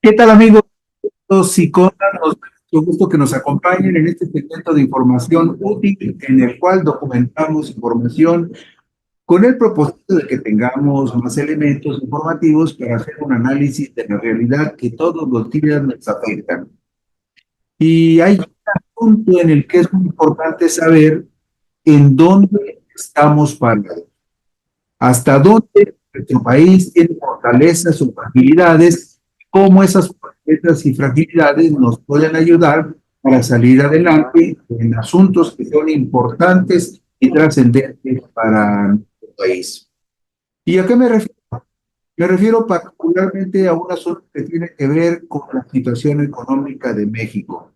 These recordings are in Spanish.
¿Qué tal, amigos psicólogos? Mucho gusto que nos acompañen en este segmento de información útil en el cual documentamos información con el propósito de que tengamos más elementos informativos para hacer un análisis de la realidad que todos los días nos afecta. Y hay un punto en el que es muy importante saber en dónde estamos parados, hasta dónde nuestro país tiene fortalezas o fragilidades, cómo esas fortalezas y fragilidades nos pueden ayudar para salir adelante en asuntos que son importantes y trascendentes para nuestro país. ¿Y a qué me refiero? Me refiero particularmente a un asunto que tiene que ver con la situación económica de México,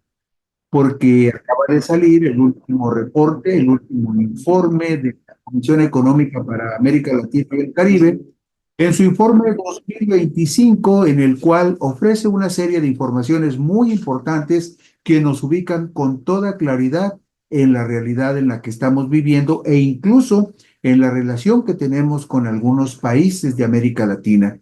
porque acaba de salir el último reporte, el último informe de la Comisión Económica para América Latina y el Caribe, en su informe 2025, en el cual ofrece una serie de informaciones muy importantes que nos ubican con toda claridad en la realidad en la que estamos viviendo e incluso en la relación que tenemos con algunos países de América Latina.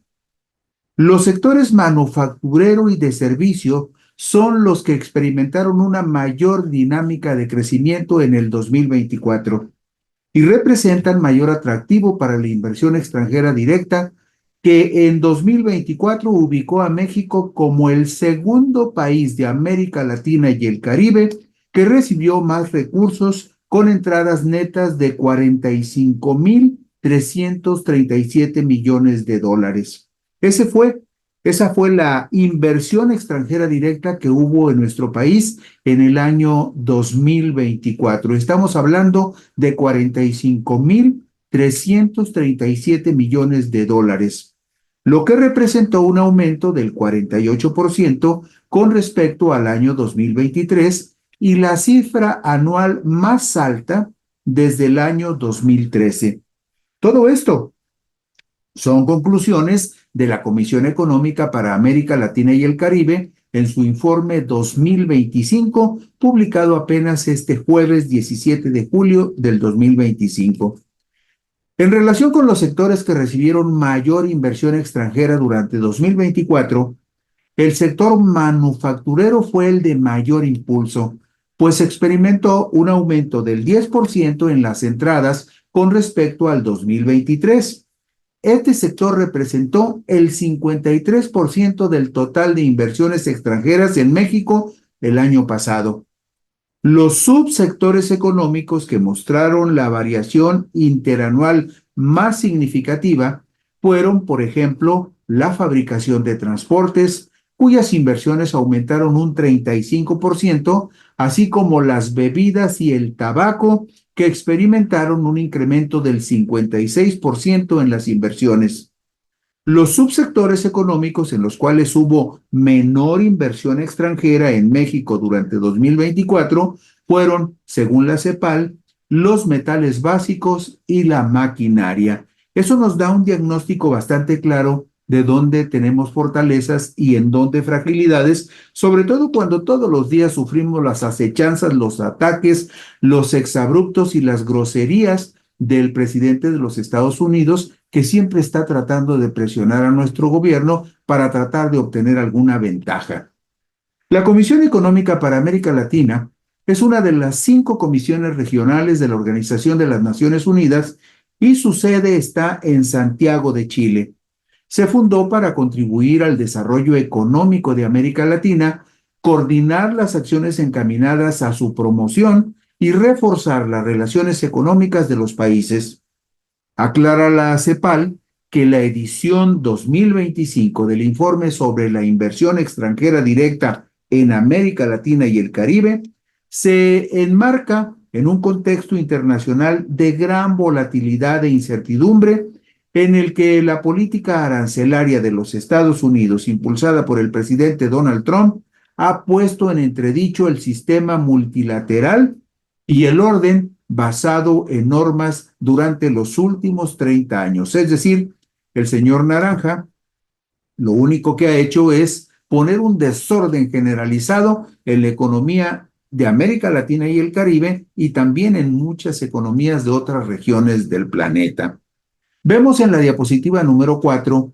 Los sectores manufacturero y de servicio son los que experimentaron una mayor dinámica de crecimiento en el 2024 y representan mayor atractivo para la inversión extranjera directa, que en 2024 ubicó a México como el segundo país de América Latina y el Caribe que recibió más recursos, con entradas netas de 45,337 millones de dólares. Ese fue, esa fue la inversión extranjera directa que hubo en nuestro país en el año 2024. Estamos hablando de 45,337 millones de dólares, lo que representó un aumento del 48% con respecto al año 2023 y la cifra anual más alta desde el año 2013. Todo esto son conclusiones de la Comisión Económica para América Latina y el Caribe en su informe 2025, publicado apenas este jueves 17 de julio del 2025. En relación con los sectores que recibieron mayor inversión extranjera durante 2024, el sector manufacturero fue el de mayor impulso, pues experimentó un aumento del 10% en las entradas con respecto al 2023. Este sector representó el 53% del total de inversiones extranjeras en México el año pasado. Los subsectores económicos que mostraron la variación interanual más significativa fueron, por ejemplo, la fabricación de transportes, cuyas inversiones aumentaron un 35%, así como las bebidas y el tabaco, que experimentaron un incremento del 56% en las inversiones. Los subsectores económicos en los cuales hubo menor inversión extranjera en México durante 2024 fueron, según la CEPAL, los metales básicos y la maquinaria. Eso nos da un diagnóstico bastante claro de dónde tenemos fortalezas y en dónde fragilidades, sobre todo cuando todos los días sufrimos las acechanzas, los ataques, los exabruptos y las groserías del presidente de los Estados Unidos, que siempre está tratando de presionar a nuestro gobierno para tratar de obtener alguna ventaja. La Comisión Económica para América Latina es una de las 5 comisiones regionales de la Organización de las Naciones Unidas y su sede está en Santiago de Chile. Se fundó para contribuir al desarrollo económico de América Latina, coordinar las acciones encaminadas a su promoción y reforzar las relaciones económicas de los países. Aclara la CEPAL que la edición 2025 del informe sobre la inversión extranjera directa en América Latina y el Caribe se enmarca en un contexto internacional de gran volatilidad e incertidumbre, en el que la política arancelaria de los Estados Unidos, impulsada por el presidente Donald Trump, ha puesto en entredicho el sistema multilateral y el orden basado en normas durante los últimos 30 años. Es decir, el señor Naranja lo único que ha hecho es poner un desorden generalizado en la economía de América Latina y el Caribe y también en muchas economías de otras regiones del planeta. Vemos en la diapositiva número 4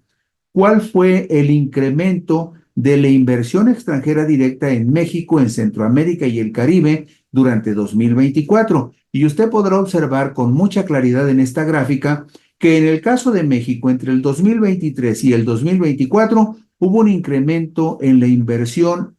cuál fue el incremento de la inversión extranjera directa en México, en Centroamérica y el Caribe durante 2024. Y usted podrá observar con mucha claridad en esta gráfica que en el caso de México, entre el 2023 y el 2024, hubo un incremento en la inversión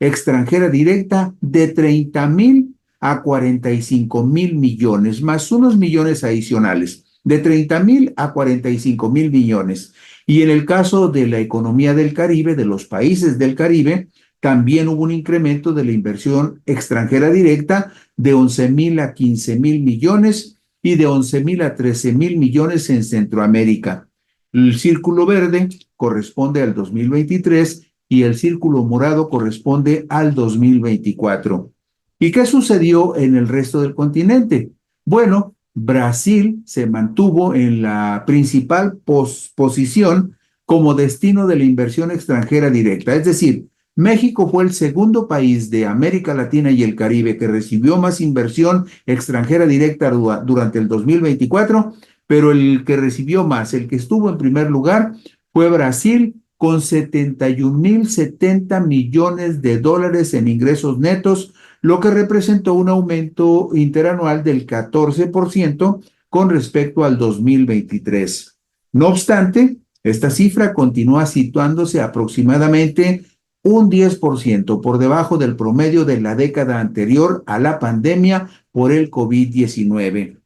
extranjera directa de 30,000 a 45,000 millones, más unos millones adicionales, de 30,000 a 45,000 millones. Y en el caso de la economía del Caribe, de los países del Caribe, también hubo un incremento de la inversión extranjera directa de 11,000 a 15,000 millones y de 11,000 a 13,000 millones en Centroamérica. El círculo verde corresponde al 2023 y el círculo morado corresponde al 2024. ¿Y qué sucedió en el resto del continente? Bueno, Brasil se mantuvo en la principal posición como destino de la inversión extranjera directa. Es decir, México fue el segundo país de América Latina y el Caribe que recibió más inversión extranjera directa durante el 2024, pero el que recibió más, el que estuvo en primer lugar, fue Brasil, con 71,070 millones de dólares en ingresos netos, lo que representó un aumento interanual del 14% con respecto al 2023. No obstante, esta cifra continúa situándose aproximadamente un 10% por debajo del promedio de la década anterior a la pandemia por el COVID-19.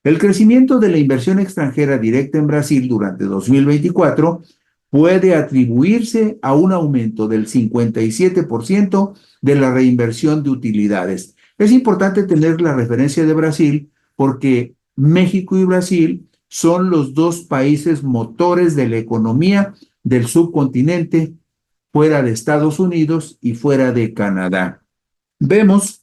El crecimiento de la inversión extranjera directa en Brasil durante 2024 puede atribuirse a un aumento del 57% de la reinversión de utilidades. Es importante tener la referencia de Brasil porque México y Brasil son los dos países motores de la economía del subcontinente, fuera de Estados Unidos y fuera de Canadá. Vemos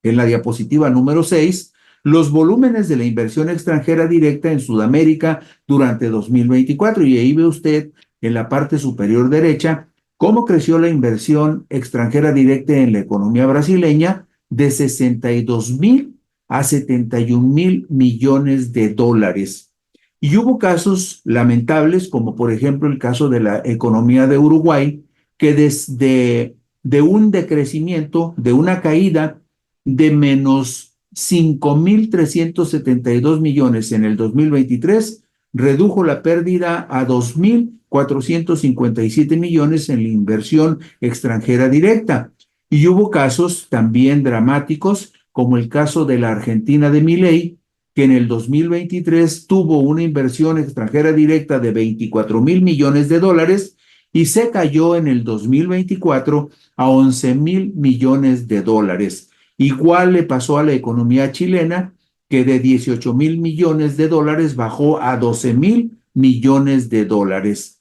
en la diapositiva número 6 los volúmenes de la inversión extranjera directa en Sudamérica durante 2024 y ahí ve usted en la parte superior derecha cómo creció la inversión extranjera directa en la economía brasileña de 62,000 a 71,000 millones de dólares. Y hubo casos lamentables, como por ejemplo el caso de la economía de Uruguay, que desde un decrecimiento, de una caída de menos 5,372 millones en el 2023, redujo la pérdida a 2,457 millones en la inversión extranjera directa. Y hubo casos también dramáticos, como el caso de la Argentina de Milei, que en el 2023 tuvo una inversión extranjera directa de 24,000 millones de dólares y se cayó en el 2024 a 11,000 millones de dólares. Igual le pasó a la economía chilena, que de 18,000 millones de dólares bajó a 12,000 millones de dólares.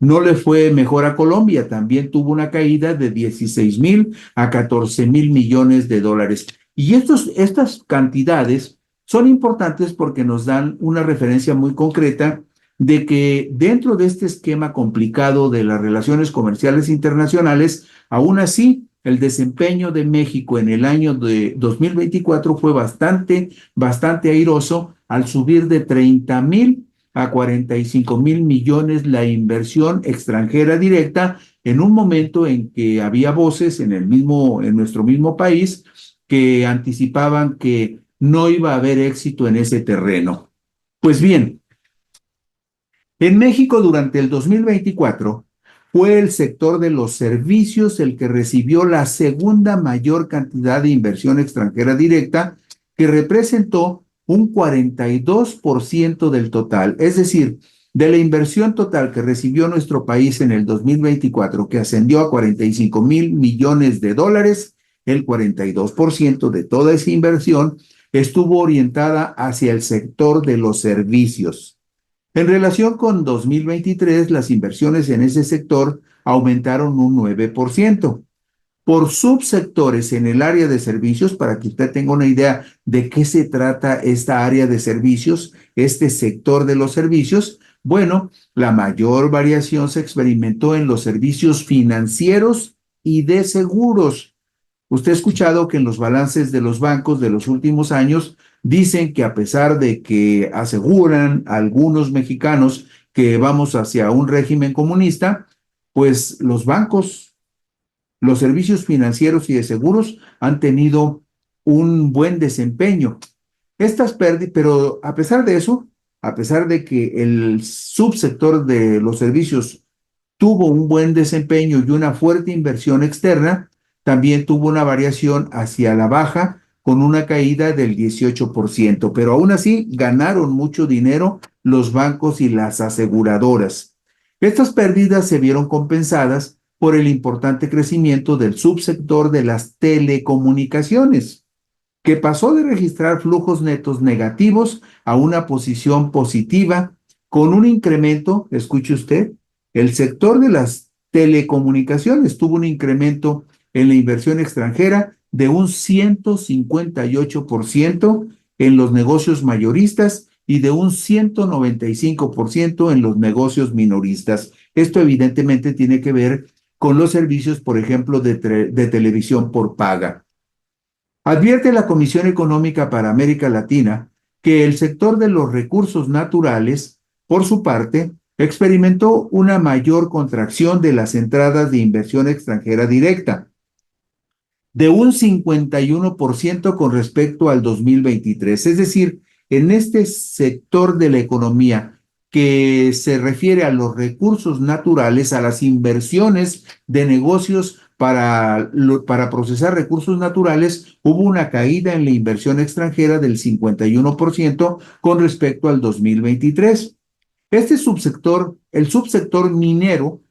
No le fue mejor a Colombia, también tuvo una caída de 16,000 a 14,000 millones de dólares. Y estas cantidades son importantes porque nos dan una referencia muy concreta de que dentro de este esquema complicado de las relaciones comerciales internacionales, aún así, el desempeño de México en el año de 2024 fue bastante airoso al subir de 30,000 a 45,000 millones la inversión extranjera directa en un momento en que había voces en nuestro mismo país que anticipaban que no iba a haber éxito en ese terreno. Pues bien, en México durante el 2024 fue el sector de los servicios el que recibió la segunda mayor cantidad de inversión extranjera directa, que representó un 42% del total. Es decir, de la inversión total que recibió nuestro país en el 2024, que ascendió a 45,000 millones de dólares, el 42% de toda esa inversión estuvo orientada hacia el sector de los servicios. En relación con 2023, las inversiones en ese sector aumentaron un 9%. Por subsectores en el área de servicios, para que usted tenga una idea de qué se trata esta área de servicios, este sector de los servicios, bueno, la mayor variación se experimentó en los servicios financieros y de seguros. Usted ha escuchado que en los balances de los bancos de los últimos años dicen que a pesar de que aseguran algunos mexicanos que vamos hacia un régimen comunista, pues los bancos, los servicios financieros y de seguros han tenido un buen desempeño. Estas pérdidas, pero a pesar de eso, a pesar de que el subsector de los servicios tuvo un buen desempeño y una fuerte inversión externa, también tuvo una variación hacia la baja con una caída del 18%, pero aún así ganaron mucho dinero los bancos y las aseguradoras. Estas pérdidas se vieron compensadas por el importante crecimiento del subsector de las telecomunicaciones, que pasó de registrar flujos netos negativos a una posición positiva con un incremento, escuche usted, el sector de las telecomunicaciones tuvo un incremento en la inversión extranjera de un 158% en los negocios mayoristas y de un 195% en los negocios minoristas. Esto evidentemente tiene que ver con los servicios, por ejemplo, de televisión por paga. Advierte la Comisión Económica para América Latina que el sector de los recursos naturales, por su parte, experimentó una mayor contracción de las entradas de inversión extranjera directa, de un 51% con respecto al 2023. Es decir, en este sector de la economía que se refiere a los recursos naturales, a las inversiones de negocios para procesar recursos naturales, hubo una caída en la inversión extranjera del 51% con respecto al 2023. Este subsector, el subsector minero,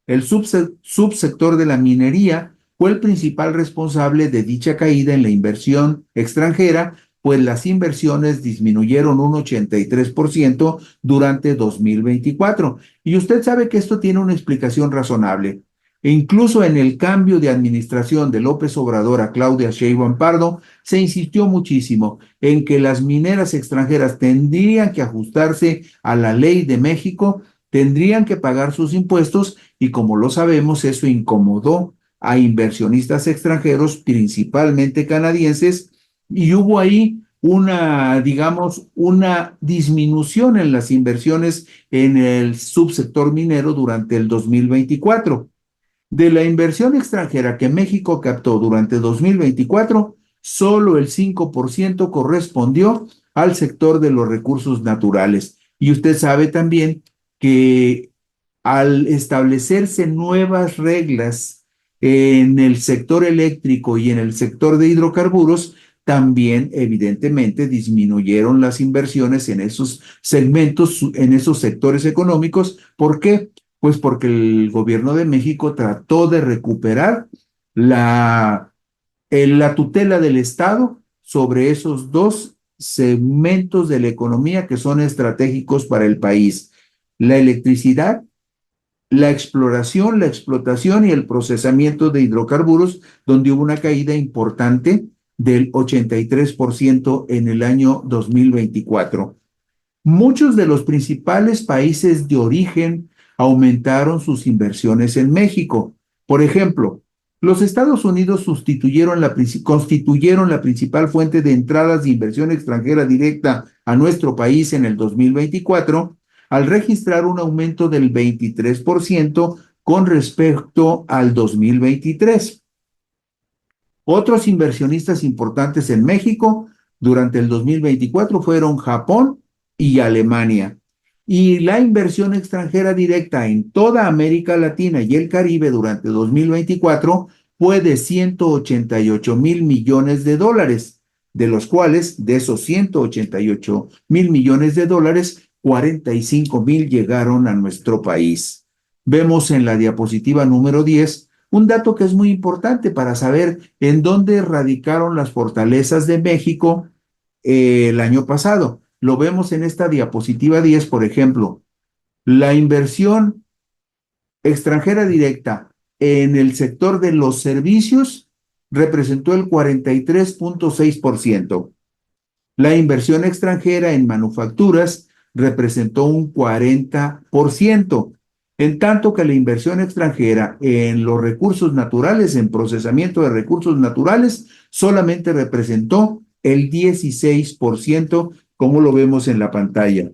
el subsector de la minería, fue el principal responsable de dicha caída en la inversión extranjera, pues las inversiones disminuyeron un 83% durante 2024. Y usted sabe que esto tiene una explicación razonable. E incluso en el cambio de administración de López Obrador a Claudia Sheinbaum Pardo, se insistió muchísimo en que las mineras extranjeras tendrían que ajustarse a la ley de México, tendrían que pagar sus impuestos y, como lo sabemos, eso incomodó a inversionistas extranjeros, principalmente canadienses, y hubo ahí una, digamos, una disminución en las inversiones en el subsector minero durante el 2024. De la inversión extranjera que México captó durante 2024, solo el 5% correspondió al sector de los recursos naturales. Y usted sabe también que al establecerse nuevas reglas en el sector eléctrico y en el sector de hidrocarburos, también evidentemente disminuyeron las inversiones en esos segmentos, en esos sectores económicos. ¿Por qué? Pues porque el gobierno de México trató de recuperar la, la tutela del Estado sobre esos dos segmentos de la economía que son estratégicos para el país: la electricidad, la exploración, la explotación y el procesamiento de hidrocarburos, donde hubo una caída importante del 83% en el año 2024. Muchos de los principales países de origen aumentaron sus inversiones en México. Por ejemplo, los Estados Unidos constituyeron la principal fuente de entradas de inversión extranjera directa a nuestro país en el 2024, al registrar un aumento del 23% con respecto al 2023. Otros inversionistas importantes en México durante el 2024 fueron Japón y Alemania. Y la inversión extranjera directa en toda América Latina y el Caribe durante 2024 fue de 188 mil millones de dólares, de los cuales, de esos 188 mil millones de dólares, 45 mil llegaron a nuestro país. Vemos en la diapositiva número 10 un dato que es muy importante para saber en dónde radicaron las fortalezas de México el año pasado. Lo vemos en esta diapositiva 10, por ejemplo. La inversión extranjera directa en el sector de los servicios representó el 43.6%. La inversión extranjera en manufacturas representó un 40%, en tanto que la inversión extranjera en los recursos naturales, en procesamiento de recursos naturales, solamente representó el 16%, como lo vemos en la pantalla.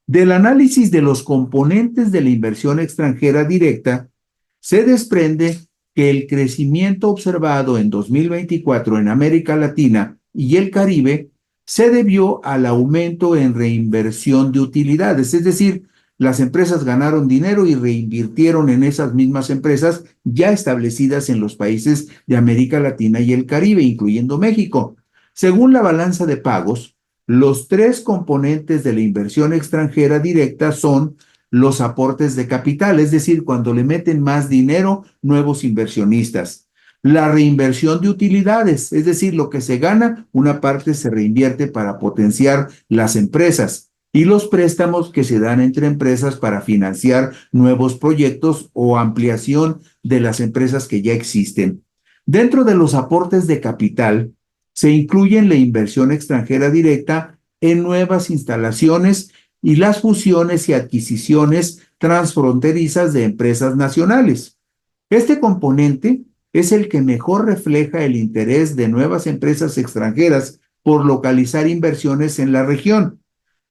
Del análisis de los componentes de la inversión extranjera directa, se desprende que el crecimiento observado en 2024 en América Latina y el Caribe se debió al aumento en reinversión de utilidades, es decir, las empresas ganaron dinero y reinvirtieron en esas mismas empresas ya establecidas en los países de América Latina y el Caribe, incluyendo México. Según la balanza de pagos, los tres componentes de la inversión extranjera directa son los aportes de capital, es decir, cuando le meten más dinero nuevos inversionistas. La reinversión de utilidades, es decir, lo que se gana, una parte se reinvierte para potenciar las empresas. Y los préstamos que se dan entre empresas para financiar nuevos proyectos o ampliación de las empresas que ya existen. Dentro de los aportes de capital, se incluyen la inversión extranjera directa en nuevas instalaciones y las fusiones y adquisiciones transfronterizas de empresas nacionales. Este componente es el que mejor refleja el interés de nuevas empresas extranjeras por localizar inversiones en la región.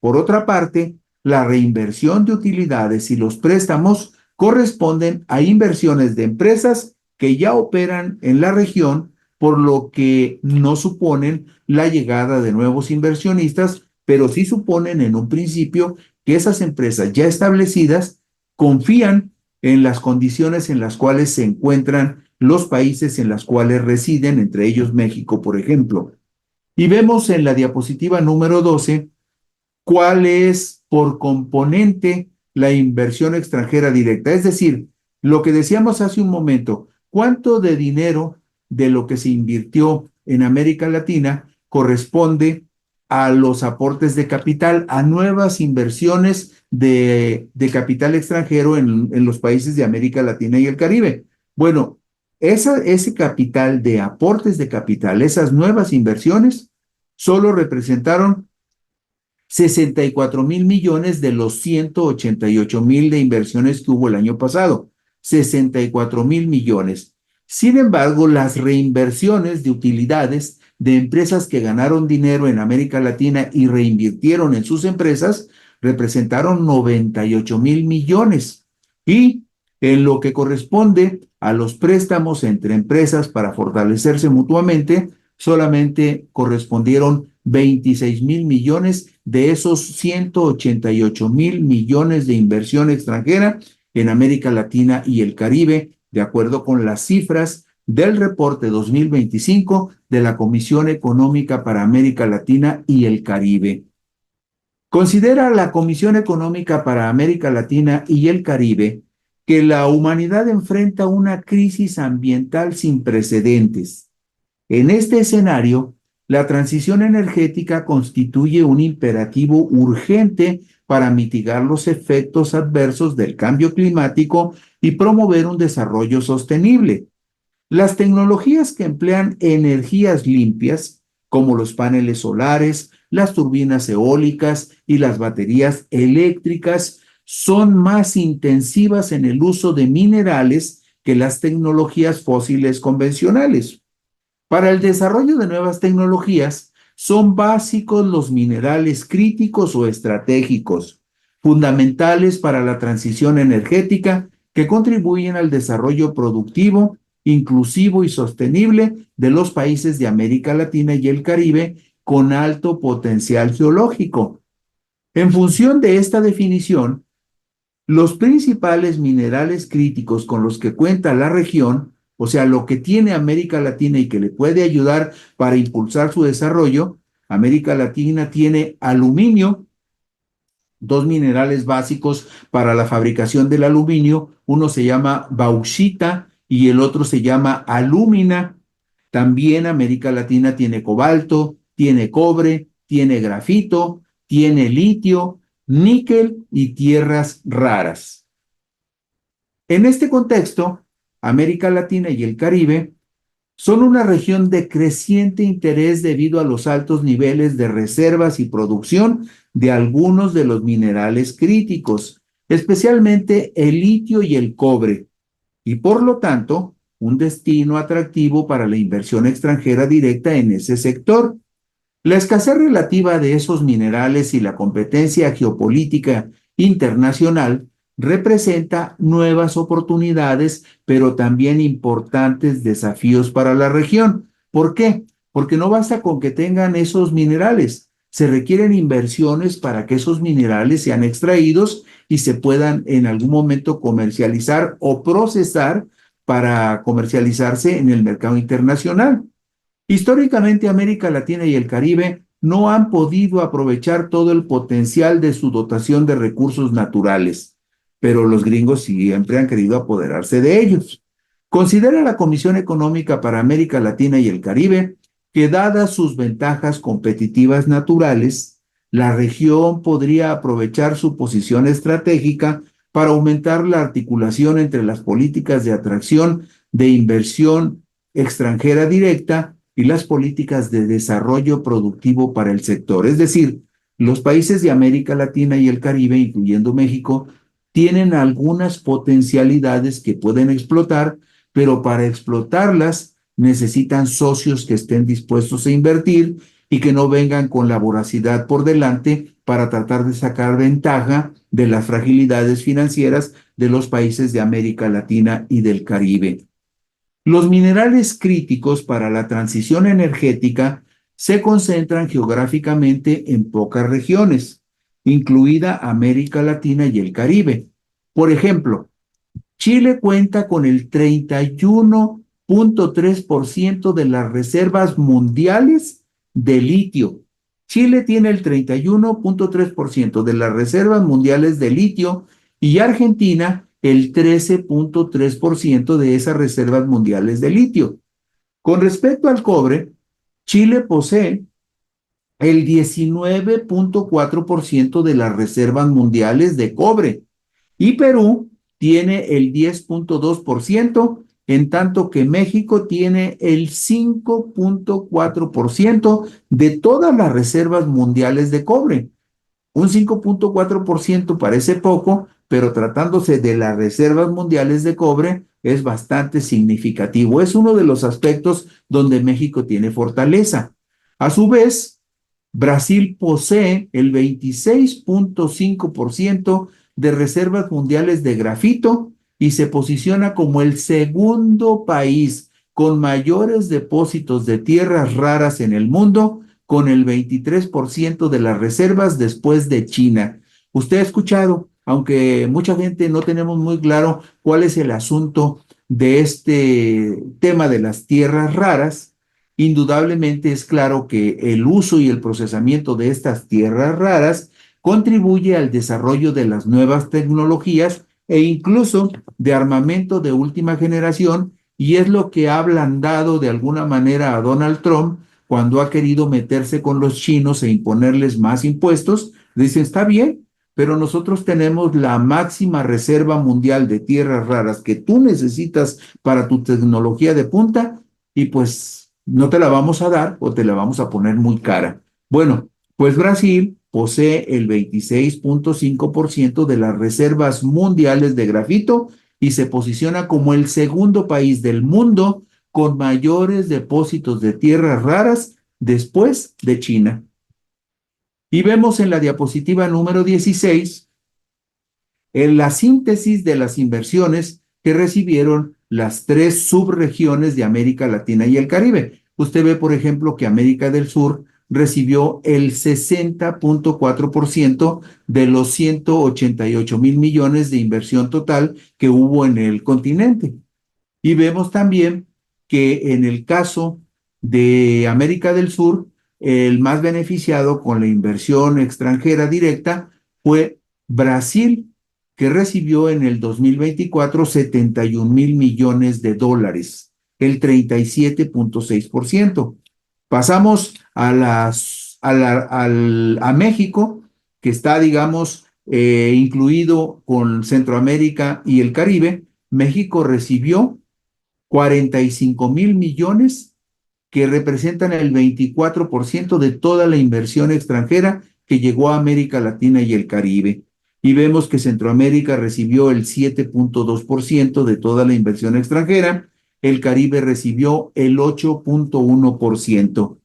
Por otra parte, la reinversión de utilidades y los préstamos corresponden a inversiones de empresas que ya operan en la región, por lo que no suponen la llegada de nuevos inversionistas, pero sí suponen en un principio que esas empresas ya establecidas confían en las condiciones en las cuales se encuentran los países en los cuales residen, entre ellos México, por ejemplo. Y vemos en la diapositiva número 12 cuál es por componente la inversión extranjera directa. Es decir, lo que decíamos hace un momento, cuánto de dinero de lo que se invirtió en América Latina corresponde a los aportes de capital, a nuevas inversiones de capital extranjero en los países de América Latina y el Caribe. Bueno, ese capital de aportes de capital, esas nuevas inversiones, solo representaron 64 mil millones de los 188 mil de inversiones que hubo el año pasado. 64 mil millones. Sin embargo, las reinversiones de utilidades de empresas que ganaron dinero en América Latina y reinvirtieron en sus empresas representaron 98 mil millones. Y en lo que corresponde a los préstamos entre empresas para fortalecerse mutuamente, solamente correspondieron 26 mil millones de esos 188 mil millones de inversión extranjera en América Latina y el Caribe, de acuerdo con las cifras del reporte 2025 de la Comisión Económica para América Latina y el Caribe. Considera la Comisión Económica para América Latina y el Caribe que la humanidad enfrenta una crisis ambiental sin precedentes. En este escenario, la transición energética constituye un imperativo urgente para mitigar los efectos adversos del cambio climático y promover un desarrollo sostenible. Las tecnologías que emplean energías limpias, como los paneles solares, las turbinas eólicas y las baterías eléctricas, son más intensivas en el uso de minerales que las tecnologías fósiles convencionales. Para el desarrollo de nuevas tecnologías, son básicos los minerales críticos o estratégicos, fundamentales para la transición energética, que contribuyen al desarrollo productivo, inclusivo y sostenible de los países de América Latina y el Caribe con alto potencial geológico. En función de esta definición, los principales minerales críticos con los que cuenta la región, o sea, lo que tiene América Latina y que le puede ayudar para impulsar su desarrollo, América Latina tiene aluminio, dos minerales básicos para la fabricación del aluminio, uno se llama bauxita y el otro se llama alúmina. También América Latina tiene cobalto, tiene cobre, tiene grafito, tiene litio, níquel y tierras raras. En este contexto, América Latina y el Caribe son una región de creciente interés debido a los altos niveles de reservas y producción de algunos de los minerales críticos, especialmente el litio y el cobre, y por lo tanto, un destino atractivo para la inversión extranjera directa en ese sector. La escasez relativa de esos minerales y la competencia geopolítica internacional representa nuevas oportunidades, pero también importantes desafíos para la región. ¿Por qué? Porque no basta con que tengan esos minerales. Se requieren inversiones para que esos minerales sean extraídos y se puedan en algún momento comercializar o procesar para comercializarse en el mercado internacional. Históricamente, América Latina y el Caribe no han podido aprovechar todo el potencial de su dotación de recursos naturales, pero los gringos siempre han querido apoderarse de ellos. Considera la Comisión Económica para América Latina y el Caribe que, dadas sus ventajas competitivas naturales, la región podría aprovechar su posición estratégica para aumentar la articulación entre las políticas de atracción de inversión extranjera directa y las políticas de desarrollo productivo para el sector. Es decir, los países de América Latina y el Caribe, incluyendo México, tienen algunas potencialidades que pueden explotar, pero para explotarlas necesitan socios que estén dispuestos a invertir y que no vengan con la voracidad por delante para tratar de sacar ventaja de las fragilidades financieras de los países de América Latina y del Caribe. Los minerales críticos para la transición energética se concentran geográficamente en pocas regiones, incluida América Latina y el Caribe. Por ejemplo, Chile cuenta con el 31.3% de las reservas mundiales de litio. Chile tiene el 31.3% de las reservas mundiales de litio y Argentina el 13.3% de esas reservas mundiales de litio. Con respecto al cobre, Chile posee el 19.4% de las reservas mundiales de cobre y Perú tiene el 10.2%, en tanto que México tiene el 5.4% de todas las reservas mundiales de cobre. Un 5.4% parece poco, pero tratándose de las reservas mundiales de cobre es bastante significativo. Es uno de los aspectos donde México tiene fortaleza. A su vez, Brasil posee el 26.5% de reservas mundiales de grafito y se posiciona como el segundo país con mayores depósitos de tierras raras en el mundo, con el 23% de las reservas después de China. Usted ha escuchado, aunque mucha gente no tenemos muy claro cuál es el asunto de este tema de las tierras raras, indudablemente es claro que el uso y el procesamiento de estas tierras raras contribuye al desarrollo de las nuevas tecnologías e incluso de armamento de última generación, y es lo que ha ablandado de alguna manera a Donald Trump cuando ha querido meterse con los chinos e imponerles más impuestos. Dicen, está bien, pero nosotros tenemos la máxima reserva mundial de tierras raras que tú necesitas para tu tecnología de punta y pues no te la vamos a dar o te la vamos a poner muy cara. Bueno, pues Brasil posee el 26.5% de las reservas mundiales de grafito y se posiciona como el segundo país del mundo con mayores depósitos de tierras raras después de China. Y vemos en la diapositiva número 16 en la síntesis de las inversiones que recibieron las tres subregiones de América Latina y el Caribe. Usted ve, por ejemplo, que América del Sur recibió el 60.4% de los 188,000 millones de inversión total que hubo en el continente. Y vemos también que en el caso de América del Sur, el más beneficiado con la inversión extranjera directa fue Brasil, que recibió en el 2024 71,000 millones de dólares, el 37.6%. Pasamos a México, que está, digamos, incluido con Centroamérica y el Caribe. México recibió 45,000 millones que representan el 24% de toda la inversión extranjera que llegó a América Latina y el Caribe. Y vemos que Centroamérica recibió el 7.2% de toda la inversión extranjera, el Caribe recibió el 8.1%.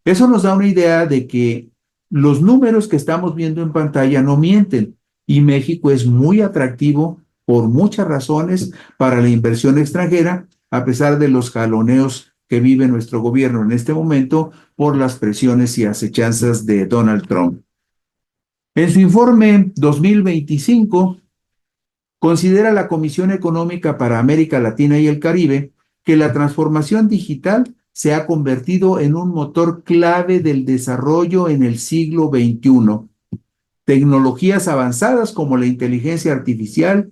Eso nos da una idea de que los números que estamos viendo en pantalla no mienten y México es muy atractivo por muchas razones para la inversión extranjera, a pesar de los jaloneos que vive nuestro gobierno en este momento por las presiones y acechanzas de Donald Trump. En su informe 2025, considera la Comisión Económica para América Latina y el Caribe que la transformación digital se ha convertido en un motor clave del desarrollo en el siglo XXI. Tecnologías avanzadas como la inteligencia artificial,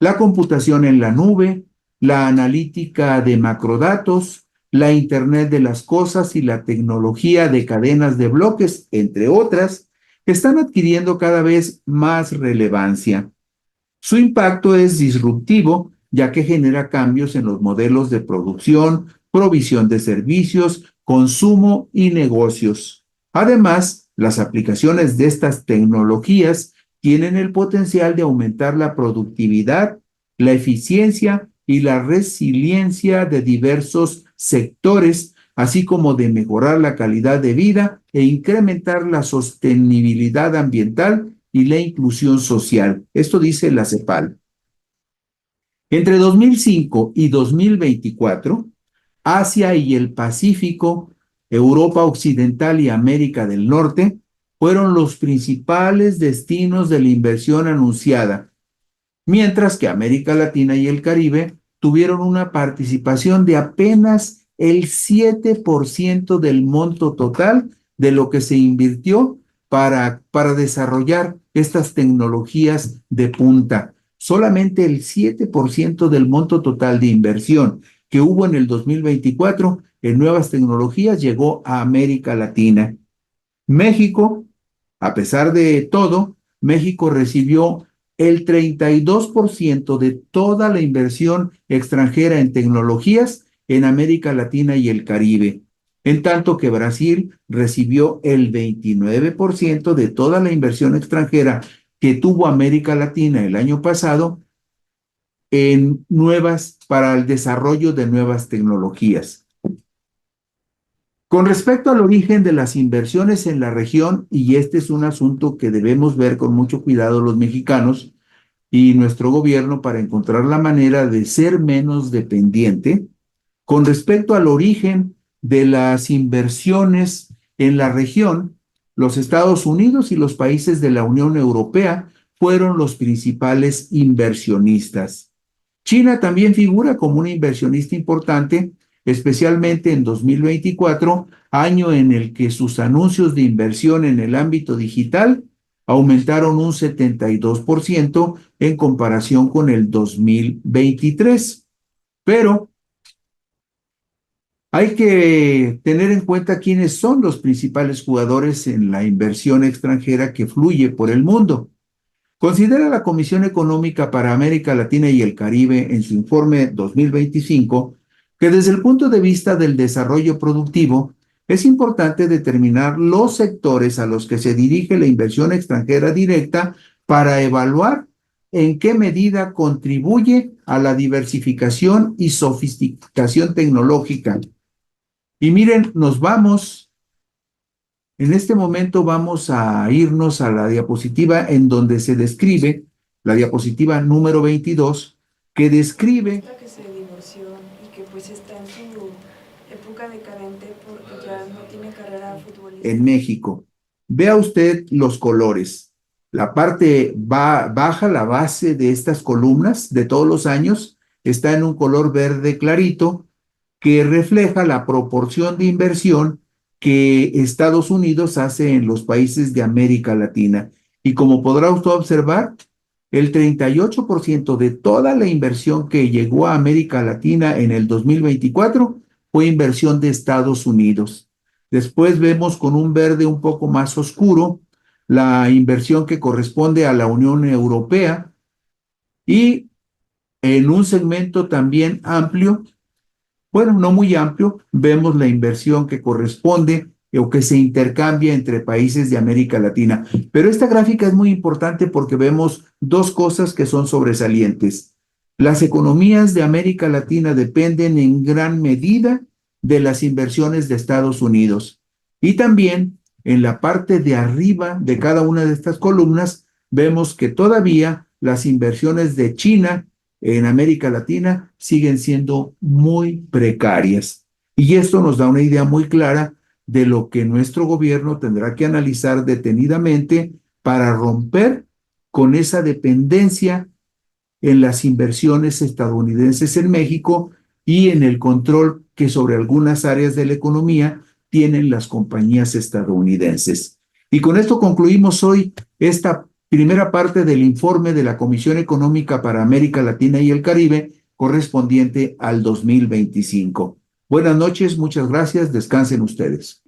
la computación en la nube, la analítica de macrodatos, la Internet de las cosas y la tecnología de cadenas de bloques, entre otras, están adquiriendo cada vez más relevancia. Su impacto es disruptivo, ya que genera cambios en los modelos de producción, provisión de servicios, consumo y negocios. Además, las aplicaciones de estas tecnologías tienen el potencial de aumentar la productividad, la eficiencia y la resiliencia de diversos sectores, así como de mejorar la calidad de vida e incrementar la sostenibilidad ambiental y la inclusión social. Esto dice la CEPAL. Entre 2005 y 2024, Asia y el Pacífico, Europa Occidental y América del Norte fueron los principales destinos de la inversión anunciada, mientras que América Latina y el Caribe tuvieron una participación de apenas el 7% del monto total de lo que se invirtió para desarrollar estas tecnologías de punta. Solamente el 7% del monto total de inversión que hubo en el 2024 en nuevas tecnologías llegó a América Latina. México, a pesar de todo, México recibió el 32% de toda la inversión extranjera en tecnologías en América Latina y el Caribe, en tanto que Brasil recibió el 29% de toda la inversión extranjera que tuvo América Latina el año pasado para el desarrollo de nuevas tecnologías. Con respecto al origen de las inversiones en la región, y este es un asunto que debemos ver con mucho cuidado los mexicanos y nuestro gobierno para encontrar la manera de ser menos dependiente, con respecto al origen de las inversiones en la región, los Estados Unidos y los países de la Unión Europea fueron los principales inversionistas. China también figura como un inversionista importante, especialmente en 2024, año en el que sus anuncios de inversión en el ámbito digital aumentaron un 72% en comparación con el 2023. Pero hay que tener en cuenta quiénes son los principales jugadores en la inversión extranjera que fluye por el mundo. Considera la Comisión Económica para América Latina y el Caribe en su informe 2025 que desde el punto de vista del desarrollo productivo es importante determinar los sectores a los que se dirige la inversión extranjera directa para evaluar en qué medida contribuye a la diversificación y sofisticación tecnológica. Y miren, en este momento vamos a irnos a la diapositiva en donde se describe, la diapositiva número 22, que describe que se divorció y que pues está en su época decadente porque ya no tiene carrera futbolística. En México. Vea usted los colores. La parte baja, la base de estas columnas de todos los años, está en un color verde clarito que refleja la proporción de inversión que Estados Unidos hace en los países de América Latina. Y como podrá usted observar, el 38% de toda la inversión que llegó a América Latina en el 2024 fue inversión de Estados Unidos. Después vemos con un verde un poco más oscuro la inversión que corresponde a la Unión Europea y en un segmento también amplio, bueno, no muy amplio, vemos la inversión que corresponde o que se intercambia entre países de América Latina. Pero esta gráfica es muy importante porque vemos dos cosas que son sobresalientes. Las economías de América Latina dependen en gran medida de las inversiones de Estados Unidos Y también en la parte de arriba de cada una de estas columnas vemos que todavía las inversiones de China en América Latina siguen siendo muy precarias. Y esto nos da una idea muy clara de lo que nuestro gobierno tendrá que analizar detenidamente para romper con esa dependencia en las inversiones estadounidenses en México y en el control que sobre algunas áreas de la economía tienen las compañías estadounidenses. Y con esto concluimos hoy esta primera parte del informe de la Comisión Económica para América Latina y el Caribe correspondiente al 2025. Buenas noches, muchas gracias, descansen ustedes.